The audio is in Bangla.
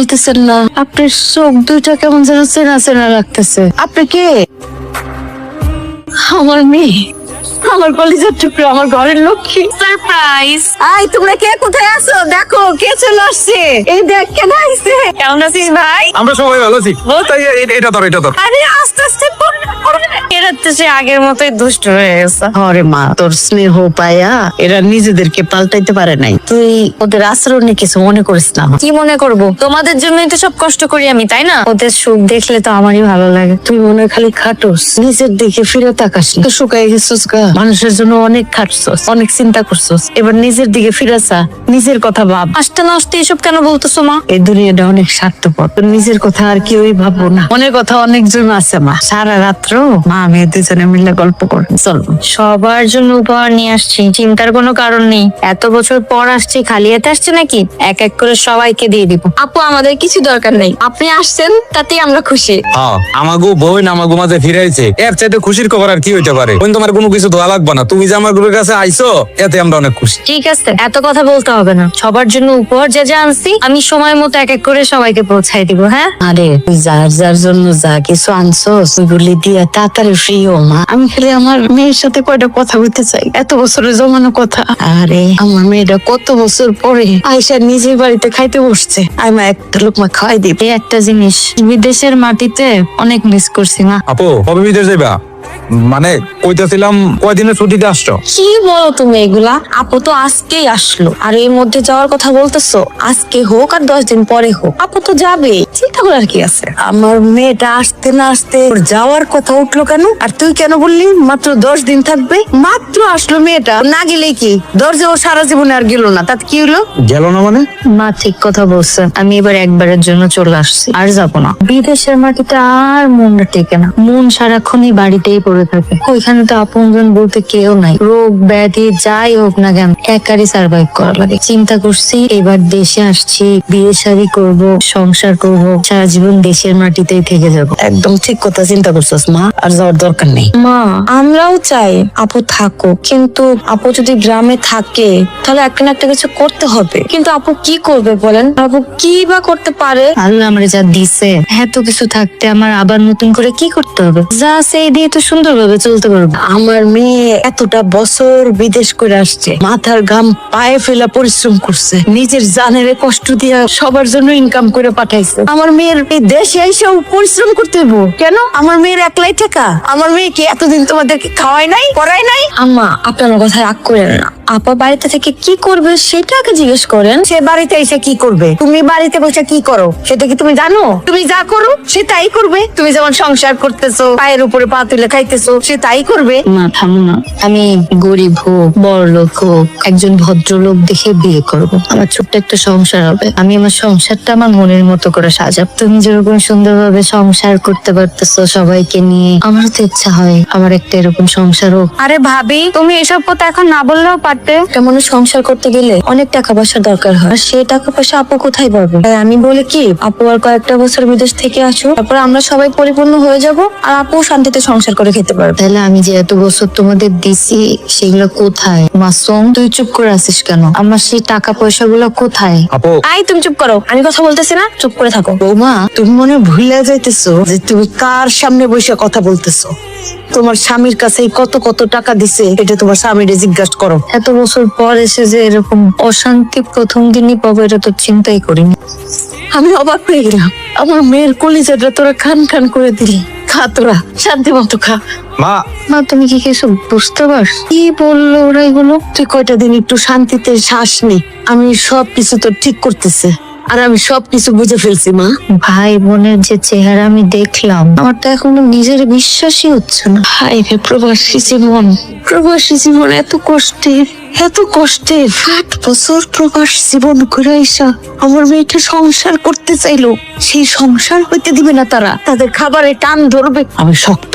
বলতেছেন না? আপনার চোখ দুইটা কেমন যেন চেনা চেনা লাগতেছে। আপনি কে? আমার মেয়ে, আমার কলিজার টুকরো, আমার ঘরের লক্ষ্মী। সারপ্রাইজ। আই তোমরা কে কোথায় আছো? দেখো কে চলে আসছে। এই দেখ কেন আইছে। কেমন আছিস ভাই? আমরা সবাই ভালো আছি। এটা ধর আরে আস্তে আস্তে এরা তো সে আগের মতোই দুষ্ট হয়ে গেছে। আরে মা, তোর স্নেহ পায়া এরা নিজেদেরকে পাল্টাইতে পারে নাই। তুই ওদের আচরণে কিছু মনে করিস না। কি মনে করব? তোমাদের জন্যই তো সব কষ্ট করি আমি, তাই না? ওদের সুখ দেখলে তো আমারই ভালো লাগে। তুই মনে হয় খালি খাটোস, নিজের দিকে ফিরে তাকাস না। শুকাই গেছিস গা। মানুষের জন্য অনেক খাটছস, অনেক চিন্তা করছস, এবার নিজের দিকে ফিরে চা, নিজের কথা ভাব। আসতে না আসতে এসব কেন বলতেছো মা? এই দুনিয়াটা অনেক স্বার্থপর, তোর নিজের কথা আর কেউই ভাববো না। মনের কথা অনেকজন আছে মা। সারা রাত্র মা মেয়ে দুজনে মিলে গল্প করে। চল সবার জন্য উপহার নিয়ে আসছি, চিন্তার কোনো কারণ নেই। এত বছর পর আসছি, খালি হাতে আসছে নাকি? এক এক করে সবাইকে দিয়ে দিব। আপু আমাদের কিছু দরকার নেই, আপনি আসছেন তাতেই আমরা খুশি। হ্যাঁ, আমাগো বোন আমাগো মাঝে ফিরাইছে, এর চাইতে খুশির খবর আর কি হইতে পারে? বোন তোমার কোনো কিছু দোয়া লাগবে না, তুমি যে আমার গ্রুপের কাছে আইছো এতে আমরা অনেক খুশি। ঠিক আছে, এত কথা বলতে হবে না। সবার জন্য উপহার যা যা আনছি আমি সময় মতো এক এক করে সবাইকে পৌঁছাই দিব। হ্যাঁ, আরে তুই যার যার জন্য যা কিছু আনছস ওইগুলি দিয়া তাড়াতাড়ি ফ্রি ও মা। আমি খালি আমার মেয়ের সাথে কয়টা কথা বলতে চাই, এত বছরের জমানো কথা। আরে আমার মেয়েটা কত বছর পরে আয়সা নিজের বাড়িতে খাইতে বসছে, আমি একটা লোকমা খাওয়াই দিব। এই একটা জিনিস বিদেশের মাটিতে অনেক মিস করছি মা। আপু কবে বিদেশ যাইবা? মানে কইতেছিলাম কয়দিনের ছুটিতে আসছো? কি বলো তুমি এগুলা? আপু তো আজকেই আসলো, আর এর মধ্যে যাওয়ার কথা বলতেছো? আজকে হোক আর 10 দিন পরে হোক, আপু তো যাবে, চিন্তা করার কি আছে? আমার মেয়েটা আসতে না আসতে ওর যাওয়ার কথা উঠলো কেন? আর তুই কেন বললি মাত্র 10 দিন থাকবে? মাত্র আসলো মেয়েটা, না গেলে কি দরজা ও সারা জীবনে আর গেল না, তাতে কি হলো? গেল না মানে? মা ঠিক কথা বলছে, আমি এবার একবারের জন্য চলে আসছি, আর যাবো না। বিদেশের মাটিতে আর মনটা টেকে না, মন সারাক্ষণই বাড়িতেই পড়ে থাকে। ওইখানে তো আপনজন বলতে কেউ নাই, রোগ ব্যাধি যাই হোক না কেন একারই সার্ভাইভ করা লাগে। চিন্তা করছি এবার দেশে আসছি, বিয়ে শাদী করবো, সংসার করব, সারা জীবন দেশের মাটিতেই থেকে যাব। একদম ঠিক কথা চিন্তা করছিস মা, আর যাওয়ার দরকার নেই। মা আমরাও চাই আপু থাকো, কিন্তু আপু যদি গ্রামে থাকে তাহলে একটা না একটা কিছু করতে হবে। কিন্তু আপু কি করবে বলেন? আপু কি বা করতে পারে? আল্লাহ আমরা যা দিছে এত কিছু থাকতে আমার আবার নতুন করে কি করতে হবে? যা সেই দিয়ে তো সুন্দরভাবে চলতে পারবো। আমার মেয়ে এতটা বছর বিদেশ করে আসছে, মাথার ঘাম পায়ে ফেলা পরিশ্রম করছে, নিজের জানের কষ্ট দিয়া সবার জন্য ইনকাম করে পাঠাইছে। আমার মেয়ের এই দেশে এসেও পরিশ্রম করতে হইব কেন? আমার মেয়ের একলাই টাকা? আমার মেয়ে কি এতদিন তোমাদেরকে খাওয়াই নাই, করাই নাই? আম্মা আপনার কথা রাগ করেন না, আপা বাড়িতে থেকে কি করবে সেটা আগে জিজ্ঞেস করেন। সে বাড়িতে এসে কি করবে? তুমি বাড়িতে বসে কি করো সেটা কি তুমি জানো? তুমি যা করো সে তাই করবে। তুমি যেমন সংসার করতেছো, পায়ের উপরে পা তুলে খাইতেছো, সে তাই করবে। মা থামো না, আমি গরিব হোক বড় লোক হোক একজন ভদ্রলোক দেখে বিয়ে করব। আমার ছোট্ট একটা সংসার হবে, আমি আমার সংসারটা আমার মনের মতো করে সাজাব। তুমি যেরকম সুন্দরভাবে সংসার করতে পারতেছো সবাইকে নিয়ে, আমারও তো ইচ্ছা হয় আমার একটা এরকম সংসার হোক। আরে ভাবি তুমি এসব কথা এখন না বললেও পারতে। তেমন সংসার করতে গেলে অনেক টাকা পয়সার দরকার হয়, আর সেই টাকা পয়সা আপু কোথায় পাবে? তাই আমি বলি কি আপু আর কয়েকটা বছর বিদেশ থেকে আসো, তারপর আমরা সবাই পরিপূর্ণ হয়ে যাব, আর আপু শান্তিতে সংসার করে খেতে পারবে। তাহলে আমি যে এত বছর তোমাদের দিছি সেগুলো কোথায়? মাসুম তুই চুপ করে আছিস কেন? আমার সেই টাকা পয়সা গুলো কোথায়? আপু আই তুমি চুপ করো, আমি কথা বলতেছি না, চুপ করে থাকো। বৌমা তুমি মনে ভুলে যাইতেছো যে তুমি কার সামনে বসে কথা বলতেছো। তোমার স্বামীর কাছে কত কত টাকা দিছে এটা তোমার স্বামীরে জিজ্ঞাসা করো। এত বছর পর এসে যে এরকম অশান্তি প্রথম দিনই পাবো এটা তো চিন্তাই করিনি। আমি অবাক হয়ে গেলাম, আমার মেয়ের কলিজাটা তোরা খান খান করে দিলি। খা তোরা শান্তি মতো খা। মা মা তুমি কি কিছু বুঝতে পারছ? কি বললো ওরা এগুলো? তুই কয়টা দিন একটু শান্তিতে শ্বাস নে, আমি সবকিছু তো ঠিক করতেছে, আর আমি সবকিছু বুঝে ফেলছি মা। ভাই বোনের যে চেহারা আমি দেখলাম আমার তো এখনো নিজের বিশ্বাসই হচ্ছে না। হাই রে প্রবাসী জীবন, প্রবাসী জীবন এত কষ্টের, এত কষ্টের। 8 বছর প্রবাস জীবন করে আইসা আমার মেয়েটা সংসার করতে চাইলো, সেই সংসার হইতে দিবে না তারা, তাদের খাবারে টান ধরবে। আমি শক্ত